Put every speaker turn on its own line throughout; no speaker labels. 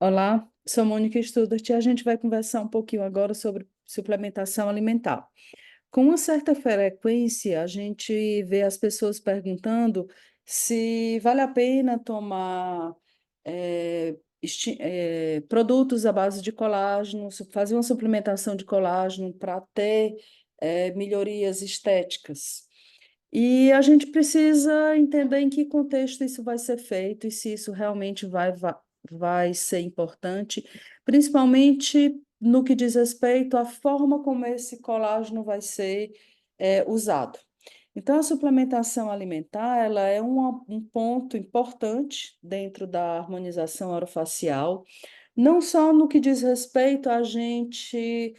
Olá, sou Mônica Studart e a gente vai conversar um pouquinho agora sobre suplementação alimentar. Com uma certa frequência, a gente vê as pessoas perguntando se vale a pena tomar produtos à base de colágeno, fazer uma suplementação de colágeno para ter melhorias estéticas. E a gente precisa entender em que contexto isso vai ser feito e se isso realmente vai ser importante, principalmente no que diz respeito à forma como esse colágeno vai ser usado. Então, a suplementação alimentar, ela é um ponto importante dentro da harmonização orofacial, não só no que diz respeito a gente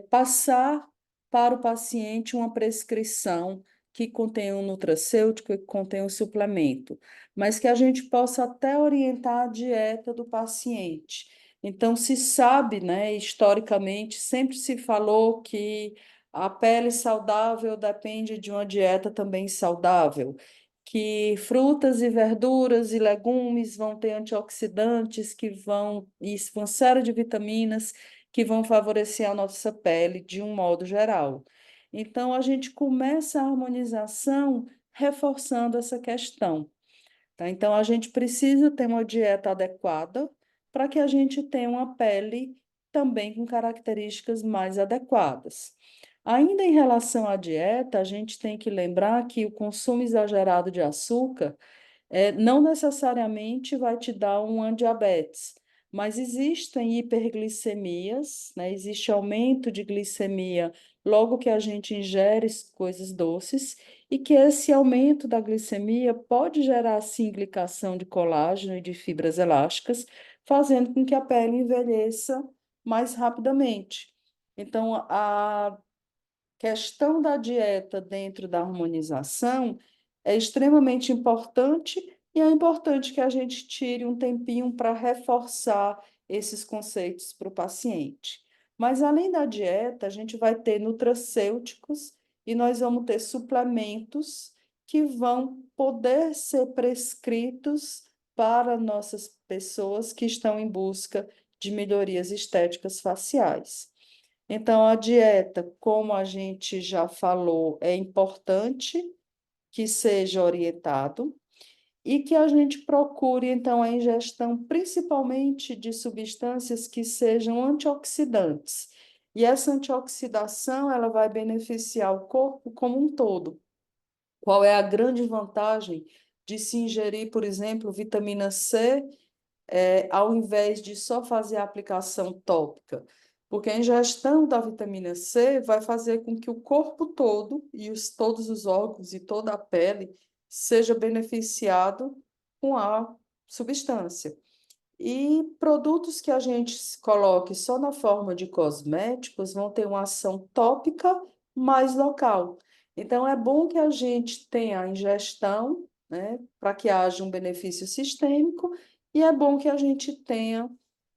passar para o paciente uma prescrição que contém um nutracêutico e que contém um suplemento, mas que a gente possa até orientar a dieta do paciente. Então, se sabe, né, historicamente, sempre se falou que a pele saudável depende de uma dieta também saudável, que frutas e verduras e legumes vão ter antioxidantes e uma série de vitaminas que vão favorecer a nossa pele de um modo geral. Então, a gente começa a harmonização reforçando essa questão. Tá? Então, a gente precisa ter uma dieta adequada para que a gente tenha uma pele também com características mais adequadas. Ainda em relação à dieta, a gente tem que lembrar que o consumo exagerado de açúcar não necessariamente vai te dar um diabetes, mas existem hiperglicemias, né? Existe aumento de glicemia logo que a gente ingere coisas doces, e que esse aumento da glicemia pode gerar, sim, glicação de colágeno e de fibras elásticas, fazendo com que a pele envelheça mais rapidamente. Então, a questão da dieta dentro da harmonização é extremamente importante e é importante que a gente tire um tempinho para reforçar esses conceitos para o paciente. Mas além da dieta, a gente vai ter nutracêuticos e nós vamos ter suplementos que vão poder ser prescritos para nossas pessoas que estão em busca de melhorias estéticas faciais. Então, a dieta, como a gente já falou, é importante que seja orientado e que a gente procure, então, a ingestão principalmente de substâncias que sejam antioxidantes. E essa antioxidação, ela vai beneficiar o corpo como um todo. Qual é a grande vantagem de se ingerir, por exemplo, vitamina C ao invés de só fazer a aplicação tópica? Porque a ingestão da vitamina C vai fazer com que o corpo todo e todos os órgãos e toda a pele seja beneficiado com a substância. E produtos que a gente coloque só na forma de cosméticos vão ter uma ação tópica mais local. Então, é bom que a gente tenha a ingestão, né, para que haja um benefício sistêmico, e é bom que a gente tenha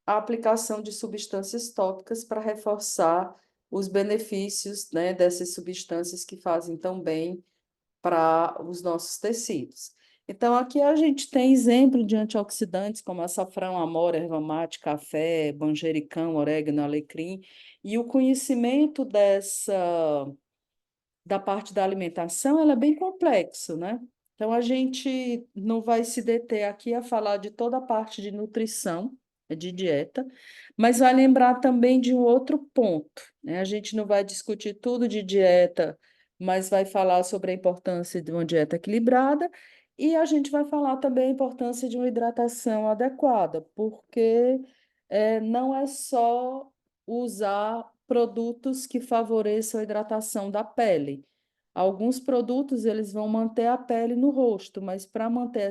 a aplicação de substâncias tópicas para reforçar os benefícios, né, dessas substâncias que fazem tão bem para os nossos tecidos. Então, aqui a gente tem exemplo de antioxidantes como açafrão, amora, erva mate, café, manjericão, orégano, alecrim, e o conhecimento da parte da alimentação, ela é bem complexo, né? Então, a gente não vai se deter aqui a falar de toda a parte de nutrição, de dieta, mas vai lembrar também de um outro ponto, né? A gente não vai discutir tudo de dieta, mas vai falar sobre a importância de uma dieta equilibrada e a gente vai falar também a importância de uma hidratação adequada, porque não é só usar produtos que favoreçam a hidratação da pele. Alguns produtos eles vão manter a pele no rosto, mas para manter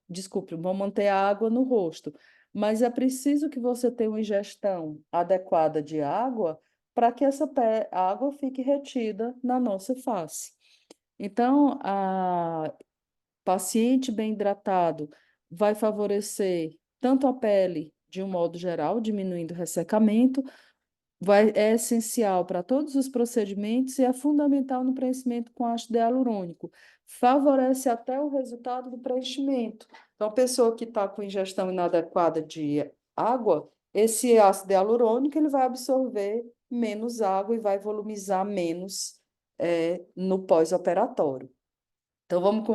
desculpe, vão manter a água no rosto. Mas é preciso que você tenha uma ingestão adequada de água para que essa água fique retida na nossa face. Então, a paciente bem hidratado vai favorecer tanto a pele de um modo geral, diminuindo o ressecamento, é essencial para todos os procedimentos e é fundamental no preenchimento com ácido hialurônico. Favorece até o resultado do preenchimento. Então, a pessoa que está com ingestão inadequada de água, esse ácido hialurônico ele vai absorver menos água e vai volumizar menos no pós-operatório. Então, vamos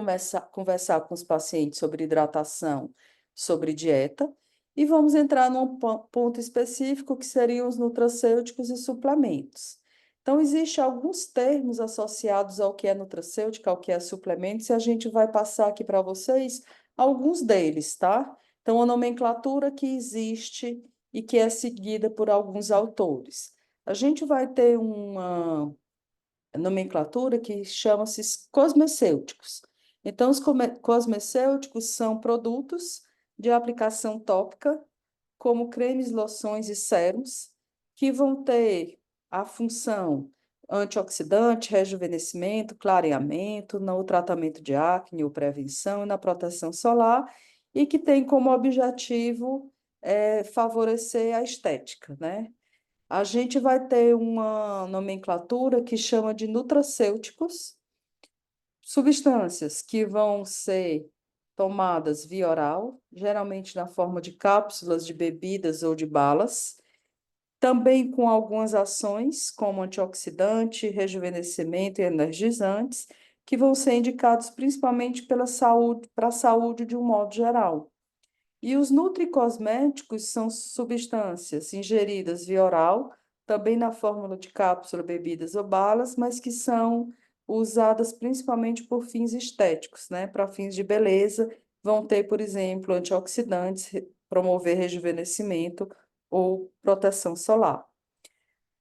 conversar com os pacientes sobre hidratação, sobre dieta, e vamos entrar num ponto específico que seriam os nutracêuticos e suplementos. Então, existem alguns termos associados ao que é nutracêutico, ao que é suplementos, e a gente vai passar aqui para vocês alguns deles, tá? Então, a nomenclatura que existe e que é seguida por alguns autores. A gente vai ter uma nomenclatura que chama-se cosmecêuticos. Então, os cosmecêuticos são produtos de aplicação tópica, como cremes, loções e sérums, que vão ter a função antioxidante, rejuvenescimento, clareamento, no tratamento de acne ou prevenção e na proteção solar, e que tem como objetivo favorecer a estética, né? A gente vai ter uma nomenclatura que chama de nutracêuticos, substâncias que vão ser tomadas via oral, geralmente na forma de cápsulas de bebidas ou de balas, também com algumas ações, como antioxidante, rejuvenescimento e energizantes, que vão ser indicados principalmente pela saúde, para a saúde de um modo geral. E os nutricosméticos são substâncias ingeridas via oral, também na fórmula de cápsula, bebidas ou balas, mas que são usadas principalmente por fins estéticos, né? Para fins de beleza, vão ter, por exemplo, antioxidantes, promover rejuvenescimento ou proteção solar.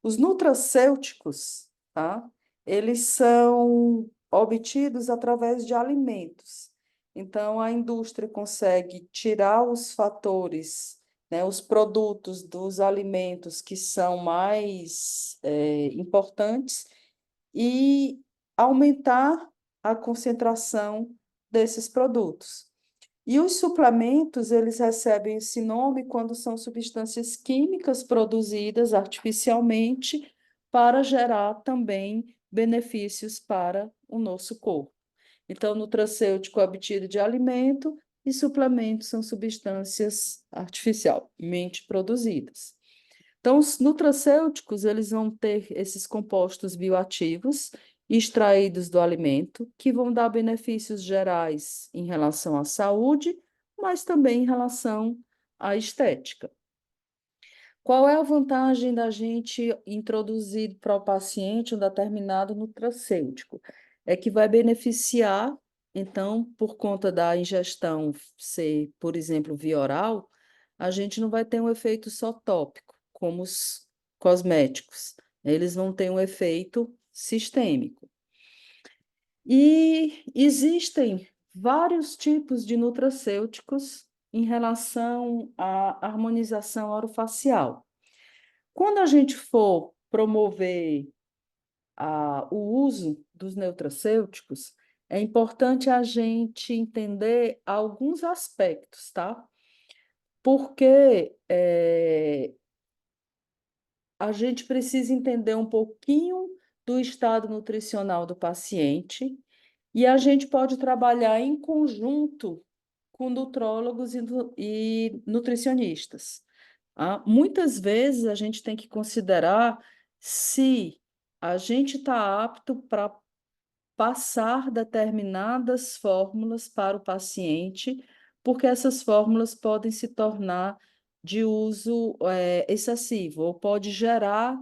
Os nutracêuticos, tá? Eles são obtidos através de alimentos. Então, a indústria consegue tirar os fatores, né, os produtos dos alimentos que são mais importantes e aumentar a concentração desses produtos. E os suplementos, eles recebem esse nome quando são substâncias químicas produzidas artificialmente para gerar também benefícios para o nosso corpo. Então, nutracêutico é obtido de alimento e suplementos são substâncias artificialmente produzidas. Então, os nutracêuticos, eles vão ter esses compostos bioativos extraídos do alimento, que vão dar benefícios gerais em relação à saúde, mas também em relação à estética. Qual é a vantagem da gente introduzir para o paciente um determinado nutracêutico? É que vai beneficiar, então, por conta da ingestão ser, por exemplo, via oral, a gente não vai ter um efeito só tópico, como os cosméticos. Eles vão ter um efeito sistêmico. E existem vários tipos de nutracêuticos em relação à harmonização orofacial. Quando a gente for promover o uso dos nutracêuticos, é importante a gente entender alguns aspectos, tá? Porque a gente precisa entender um pouquinho do estado nutricional do paciente e a gente pode trabalhar em conjunto com nutrólogos e nutricionistas. Muitas vezes a gente tem que considerar se a gente está apto para passar determinadas fórmulas para o paciente, porque essas fórmulas podem se tornar de uso excessivo ou pode gerar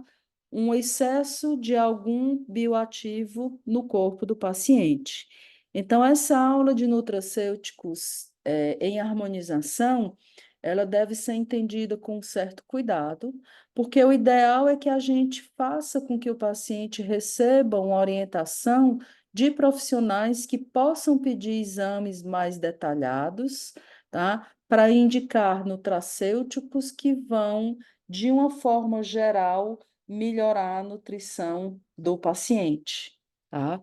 um excesso de algum bioativo no corpo do paciente. Então, essa aula de nutracêuticos em harmonização, ela deve ser entendida com um certo cuidado, porque o ideal é que a gente faça com que o paciente receba uma orientação de profissionais que possam pedir exames mais detalhados, tá? Para indicar nutracêuticos que vão, de uma forma geral, melhorar a nutrição do paciente, tá?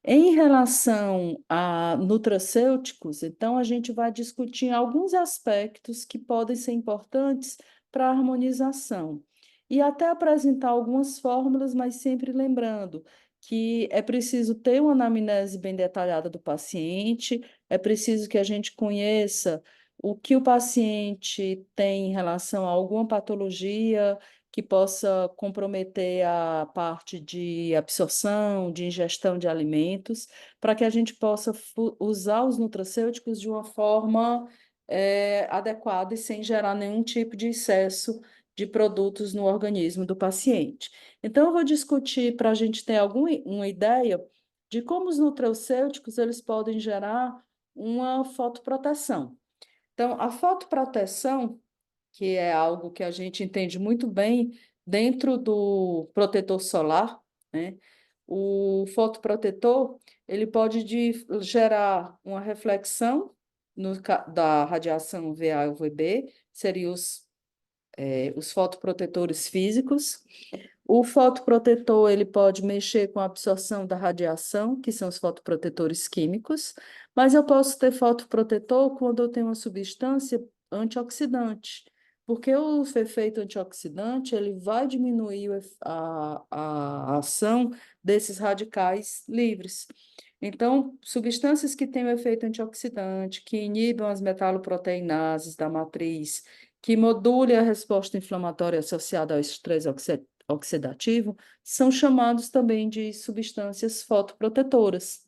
Em relação a nutracêuticos, então a gente vai discutir alguns aspectos que podem ser importantes para a harmonização e até apresentar algumas fórmulas, mas sempre lembrando que é preciso ter uma anamnese bem detalhada do paciente, é preciso que a gente conheça o que o paciente tem em relação a alguma patologia que possa comprometer a parte de absorção, de ingestão de alimentos, para que a gente possa usar os nutracêuticos de uma forma adequada e sem gerar nenhum tipo de excesso de produtos no organismo do paciente. Então, eu vou discutir para a gente ter uma ideia de como os nutracêuticos eles podem gerar uma fotoproteção. Então, a fotoproteção, que é algo que a gente entende muito bem dentro do protetor solar, né? O fotoprotetor, ele pode gerar uma reflexão da radiação VA e UVB, seriam os fotoprotetores físicos. O fotoprotetor, ele pode mexer com a absorção da radiação, que são os fotoprotetores químicos, mas eu posso ter fotoprotetor quando eu tenho uma substância antioxidante, porque o efeito antioxidante, ele vai diminuir a ação desses radicais livres. Então, substâncias que têm o efeito antioxidante, que inibam as metaloproteinases da matriz, que module a resposta inflamatória associada ao estresse oxidativo, são chamados também de substâncias fotoprotetoras.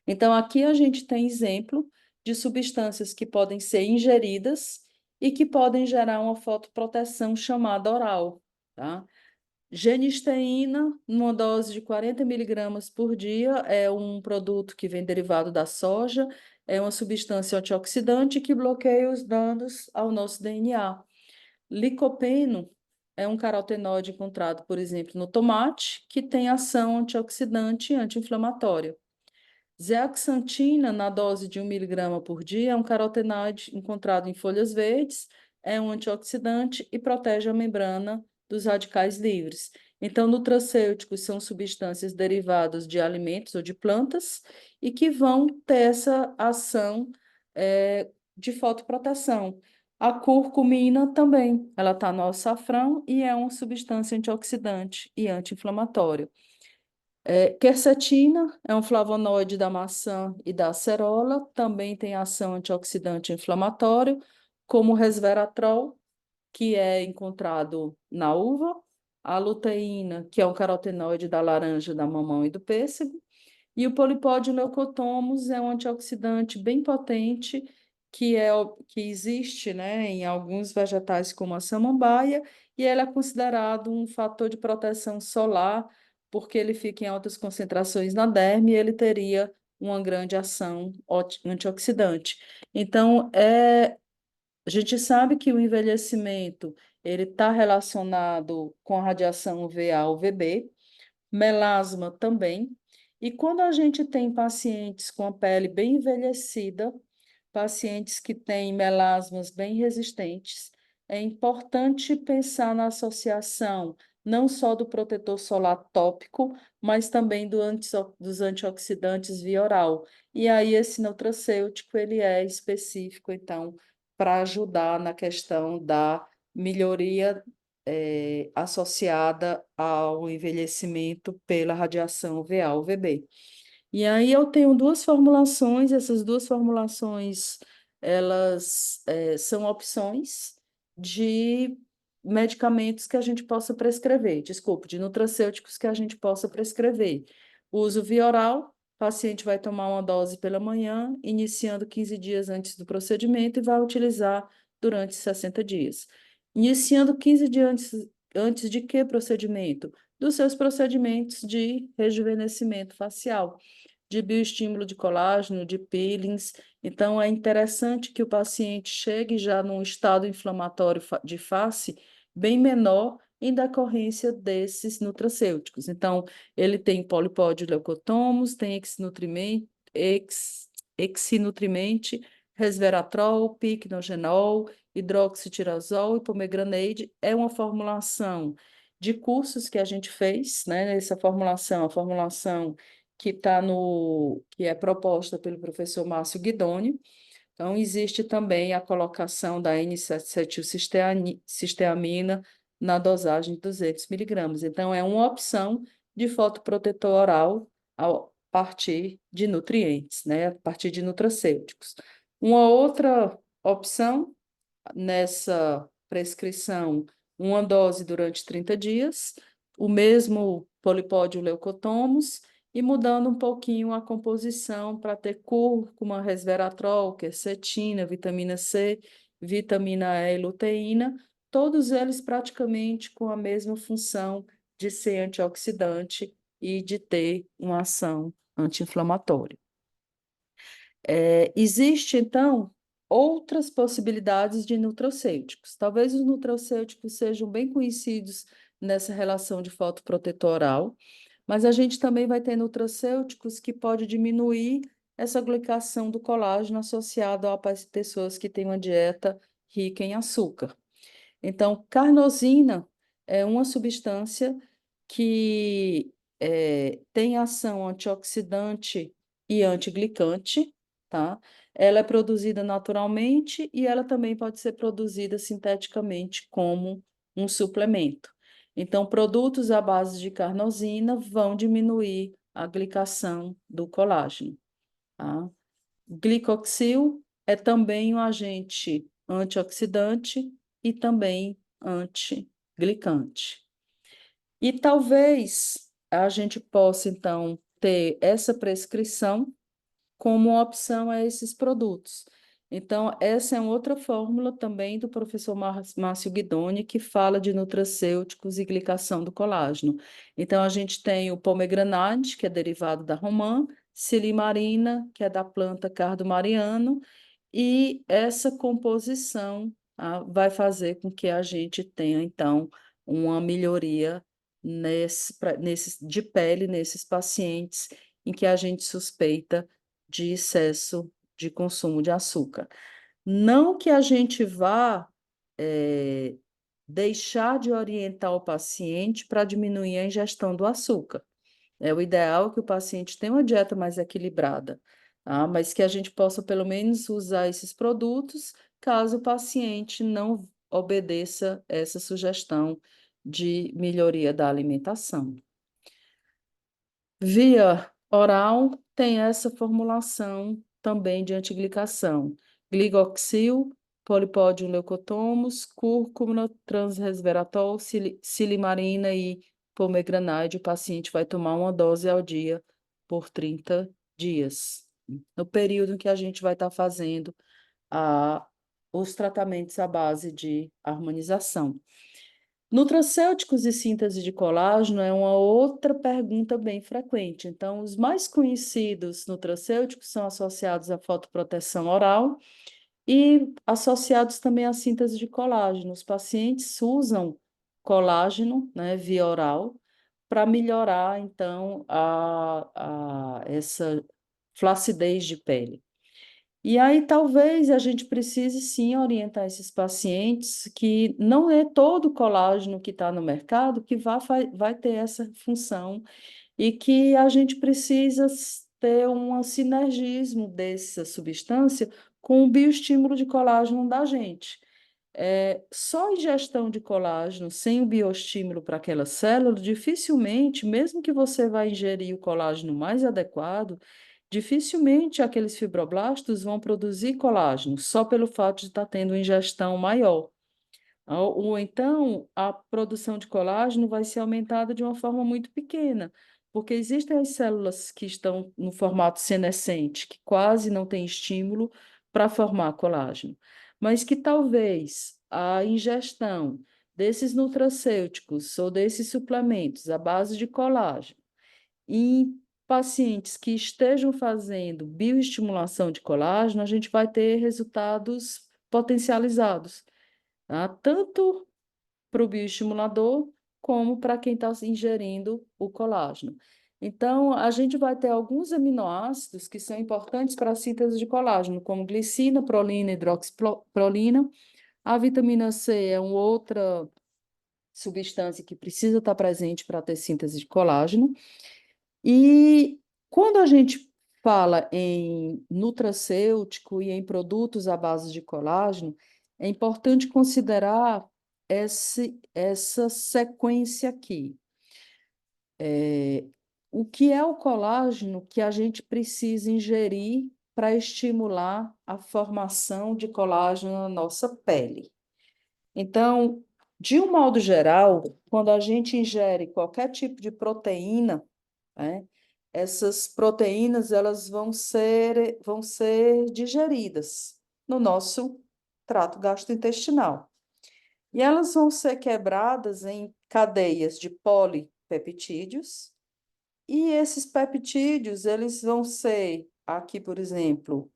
Então, aqui a gente tem exemplo de substâncias que podem ser ingeridas e que podem gerar uma fotoproteção chamada oral, tá? Genisteína, numa dose de 40 miligramas por dia, é um produto que vem derivado da soja, é uma substância antioxidante que bloqueia os danos ao nosso DNA. Licopeno é um carotenoide encontrado, por exemplo, no tomate, que tem ação antioxidante e anti-inflamatória. Zeaxantina, na dose de 1 miligrama por dia, é um carotenoide encontrado em folhas verdes, é um antioxidante e protege a membrana dos radicais livres. Então, nutracêuticos são substâncias derivadas de alimentos ou de plantas e que vão ter essa ação de fotoproteção. A curcumina também, ela está no açafrão e é uma substância antioxidante e anti-inflamatória. Quercetina é um flavonoide da maçã e da acerola, também tem ação antioxidante e inflamatório, como o resveratrol, que é encontrado na uva, a luteína, que é um carotenoide da laranja, da mamão e do pêssego, e o polipódio leucotomus é um antioxidante bem potente que existe, né, em alguns vegetais como a samambaia, e ele é considerado um fator de proteção solar, porque ele fica em altas concentrações na derme e ele teria uma grande ação antioxidante. Então, a gente sabe que o envelhecimento ele está relacionado com a radiação UVA, UVB, melasma também. E quando a gente tem pacientes com a pele bem envelhecida, pacientes que têm melasmas bem resistentes, é importante pensar na associação não só do protetor solar tópico, mas também dos antioxidantes via oral. E aí esse nutracêutico ele é específico, então, para ajudar na questão da melhoria associada ao envelhecimento pela radiação UVA, UVB. E aí eu tenho duas formulações, essas duas formulações, elas são opções de medicamentos que a gente possa prescrever, desculpe, de nutracêuticos que a gente possa prescrever. Uso via oral, o paciente vai tomar uma dose pela manhã, iniciando 15 dias antes do procedimento e vai utilizar durante 60 dias. Iniciando 15 dias antes de que procedimento? Dos seus procedimentos de rejuvenescimento facial, de bioestímulo de colágeno, de peelings. Então, é interessante que o paciente chegue já num estado inflamatório de face bem menor em decorrência desses nutracêuticos. Então, ele tem polipódio leucotomus, tem exinutrimente, resveratrol, picnogenol, hidroxitirazol e pomegranate. É uma formulação de cursos que a gente fez, né? Essa formulação, a formulação que é proposta pelo professor Márcio Guidoni. Então, existe também a colocação da N-acetilcisteamina na dosagem de 200 miligramas. Então, é uma opção de fotoprotetor oral a partir de nutrientes, né? A partir de nutracêuticos. Uma outra opção nessa prescrição, uma dose durante 30 dias, o mesmo polipódio leucotomos, e mudando um pouquinho a composição para ter cúrcuma, resveratrol, quercetina, vitamina C, vitamina E e luteína, todos eles praticamente com a mesma função de ser antioxidante e de ter uma ação anti-inflamatória. Existe, então, outras possibilidades de nutracêuticos. Talvez os nutracêuticos sejam bem conhecidos nessa relação de fotoprotetor oral, mas a gente também vai ter nutracêuticos que pode diminuir essa glicação do colágeno associado a pessoas que têm uma dieta rica em açúcar. Então, carnosina é uma substância que tem ação antioxidante e antiglicante, tá? Ela é produzida naturalmente e ela também pode ser produzida sinteticamente como um suplemento. Então, produtos à base de carnosina vão diminuir a glicação do colágeno, tá? Glicoxil é também um agente antioxidante e também antiglicante. E talvez a gente possa, então, ter essa prescrição como opção a esses produtos. Então, essa é uma outra fórmula também do professor Márcio Guidoni, que fala de nutracêuticos e glicação do colágeno. Então, a gente tem o pomegranate, que é derivado da romã, silimarina, que é da planta cardo-mariano, e essa composição vai fazer com que a gente tenha, então, uma melhoria de pele nesses pacientes em que a gente suspeita de excesso de consumo de açúcar. Não que a gente vá deixar de orientar o paciente para diminuir a ingestão do açúcar. É o ideal que o paciente tenha uma dieta mais equilibrada, tá? Mas que a gente possa pelo menos usar esses produtos caso o paciente não obedeça essa sugestão de melhoria da alimentação. Via oral tem essa formulação também de antiglicação: gligoxil, polipódio leucotomos, cúrcuma, transresveratrol, silimarina e pomegranate. O paciente vai tomar uma dose ao dia por 30 dias, no período em que a gente vai estar fazendo os tratamentos à base de harmonização. Nutracêuticos e síntese de colágeno é uma outra pergunta bem frequente. Então, os mais conhecidos nutracêuticos são associados à fotoproteção oral e associados também à síntese de colágeno. Os pacientes usam colágeno, né, via oral para melhorar, então, essa flacidez de pele. E aí, talvez a gente precise sim orientar esses pacientes que não é todo o colágeno que está no mercado que vai ter essa função e que a gente precisa ter um sinergismo dessa substância com o bioestímulo de colágeno da gente. Só a ingestão de colágeno sem o bioestímulo para aquela célula, dificilmente, mesmo que você vá ingerir o colágeno mais adequado, dificilmente aqueles fibroblastos vão produzir colágeno, só pelo fato de estar tendo ingestão maior. Ou então, a produção de colágeno vai ser aumentada de uma forma muito pequena, porque existem as células que estão no formato senescente, que quase não têm estímulo para formar colágeno, mas que talvez a ingestão desses nutracêuticos ou desses suplementos à base de colágeno em pacientes que estejam fazendo bioestimulação de colágeno, a gente vai ter resultados potencializados, tá? Tanto para o bioestimulador como para quem está ingerindo o colágeno. Então, a gente vai ter alguns aminoácidos que são importantes para a síntese de colágeno, como glicina, prolina, hidroxiprolina. A vitamina C é uma outra substância que precisa estar presente para ter síntese de colágeno. E quando a gente fala em nutracêutico e em produtos à base de colágeno, é importante considerar essa sequência aqui. O que é o colágeno que a gente precisa ingerir para estimular a formação de colágeno na nossa pele. Então, de um modo geral, quando a gente ingere qualquer tipo de proteína, né, essas proteínas elas vão ser digeridas no nosso trato gastrointestinal. E elas vão ser quebradas em cadeias de polipeptídeos, e esses peptídeos, eles vão ser, aqui, por exemplo,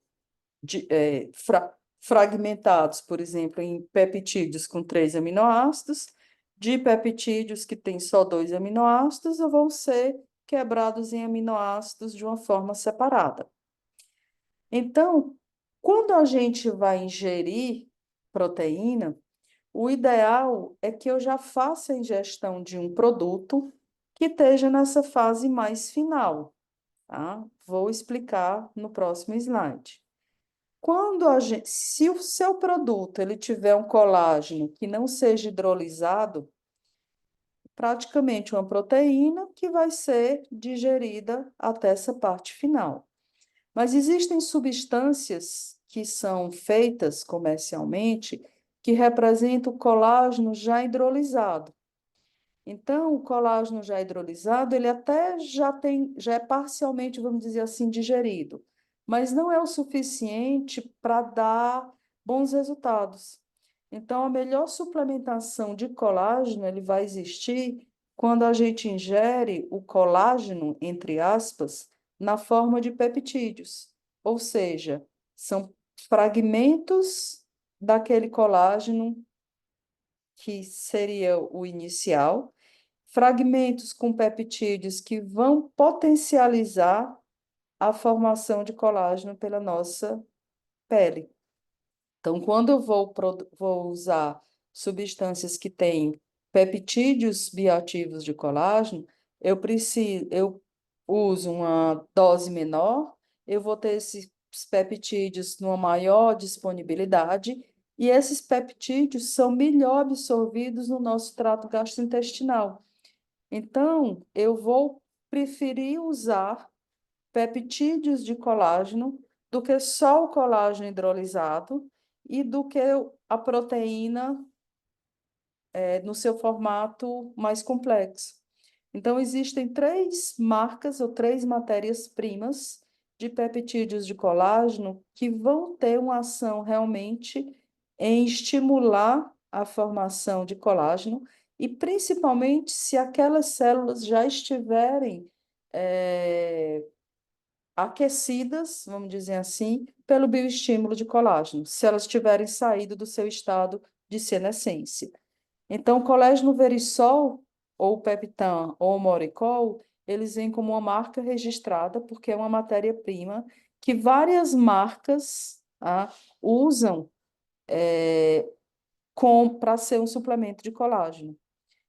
fragmentados, por exemplo, em peptídeos com 3 aminoácidos, de peptídeos que têm só 2 aminoácidos, ou vão ser quebrados em aminoácidos de uma forma separada. Então, quando a gente vai ingerir proteína, o ideal é que eu já faça a ingestão de um produto que esteja nessa fase mais final, tá? Vou explicar no próximo slide. Se o seu produto ele tiver um colágeno que não seja hidrolisado, praticamente uma proteína que vai ser digerida até essa parte final. Mas existem substâncias que são feitas comercialmente que representam o colágeno já hidrolisado. Então, o colágeno já hidrolisado, ele até já é parcialmente, vamos dizer assim, digerido, mas não é o suficiente para dar bons resultados. Então, a melhor suplementação de colágeno, ele vai existir quando a gente ingere o colágeno, entre aspas, na forma de peptídeos, ou seja, são fragmentos daquele colágeno que seria o inicial, fragmentos com peptídeos que vão potencializar a formação de colágeno pela nossa pele. Então, quando eu vou usar substâncias que têm peptídeos bioativos de colágeno, eu uso uma dose menor, eu vou ter esses peptídeos numa maior disponibilidade, e esses peptídeos são melhor absorvidos no nosso trato gastrointestinal. Então, eu vou preferir usar peptídeos de colágeno do que só o colágeno hidrolisado e do que a proteína no seu formato mais complexo. Então, existem 3 marcas ou 3 matérias-primas de peptídeos de colágeno que vão ter uma ação realmente em estimular a formação de colágeno, e principalmente se aquelas células já estiverem aquecidas, vamos dizer assim, pelo bioestímulo de colágeno, se elas tiverem saído do seu estado de senescência. Então, o colágeno verisol, ou Peptan, ou Moricol, eles vêm como uma marca registrada, porque é uma matéria-prima que várias marcas usam para ser um suplemento de colágeno.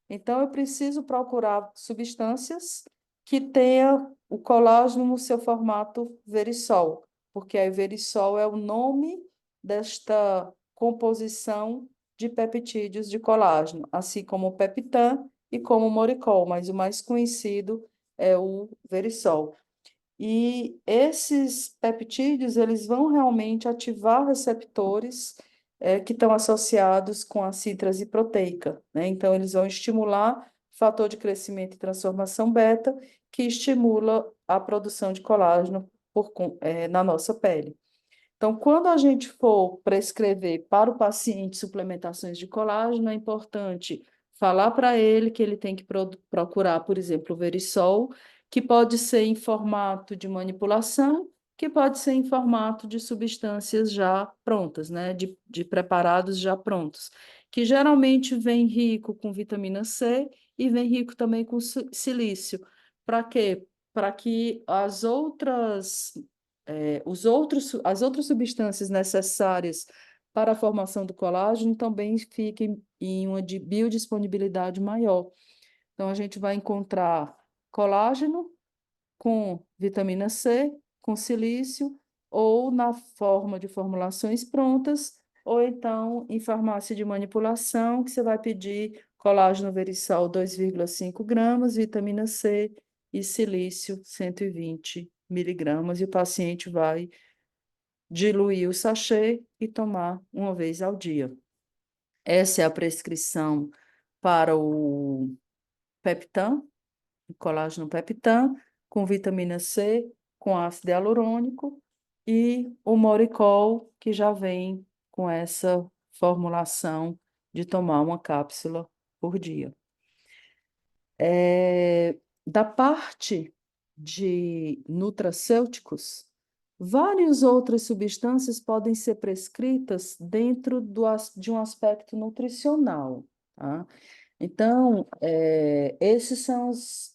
Então, eu preciso procurar substâncias que tenham o colágeno no seu formato verisol, porque a verisol é o nome desta composição de peptídeos de colágeno, assim como o Peptan e como o Moricol, mas o mais conhecido é o verisol. E esses peptídeos, eles vão realmente ativar receptores que estão associados com a síntese proteica, né? Então, eles vão estimular o fator de crescimento e transformação beta, que estimula a produção de colágeno na nossa pele. Então, quando a gente for prescrever para o paciente suplementações de colágeno, é importante falar para ele que ele tem que procurar, por exemplo, o Verisol, que pode ser em formato de manipulação, que pode ser em formato de substâncias já prontas, né? De preparados já prontos, que geralmente vem rico com vitamina C e vem rico também com silício. Para quê? Para que as outras substâncias necessárias para a formação do colágeno também fiquem em uma biodisponibilidade maior. Então, a gente vai encontrar colágeno com vitamina C, com silício, ou na forma de formulações prontas, ou então em farmácia de manipulação, que você vai pedir colágeno verisol 2,5 gramas, vitamina C e silício 120 miligramas, e o paciente vai diluir o sachê e tomar uma vez ao dia. Essa é a prescrição para o Peptan, o colágeno Peptan, com vitamina C, com ácido hialurônico, e o Moricol, que já vem com essa formulação de tomar uma cápsula por dia. Da parte de nutracêuticos, várias outras substâncias podem ser prescritas dentro de um aspecto nutricional, tá? Então, esses são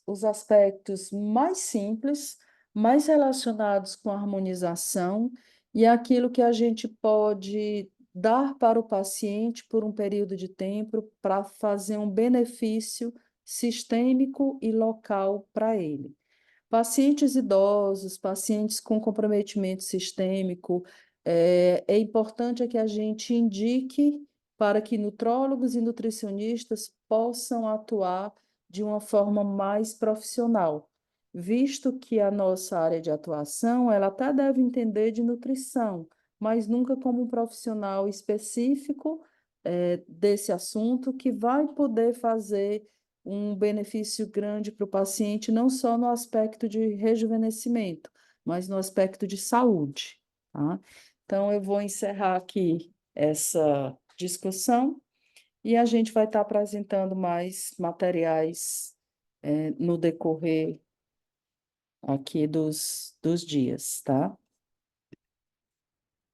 os aspectos mais simples, mais relacionados com a harmonização e aquilo que a gente pode dar para o paciente por um período de tempo para fazer um benefício sistêmico e local para ele. Pacientes idosos, pacientes com comprometimento sistêmico, é importante que a gente indique para que nutrólogos e nutricionistas possam atuar de uma forma mais profissional, visto que a nossa área de atuação, ela até deve entender de nutrição, mas nunca como um profissional específico, desse assunto que vai poder fazer um benefício grande para o paciente, não só no aspecto de rejuvenescimento, mas no aspecto de saúde, tá? Então, eu vou encerrar aqui essa discussão e a gente vai estar apresentando mais materiais, no decorrer aqui dos dias, tá?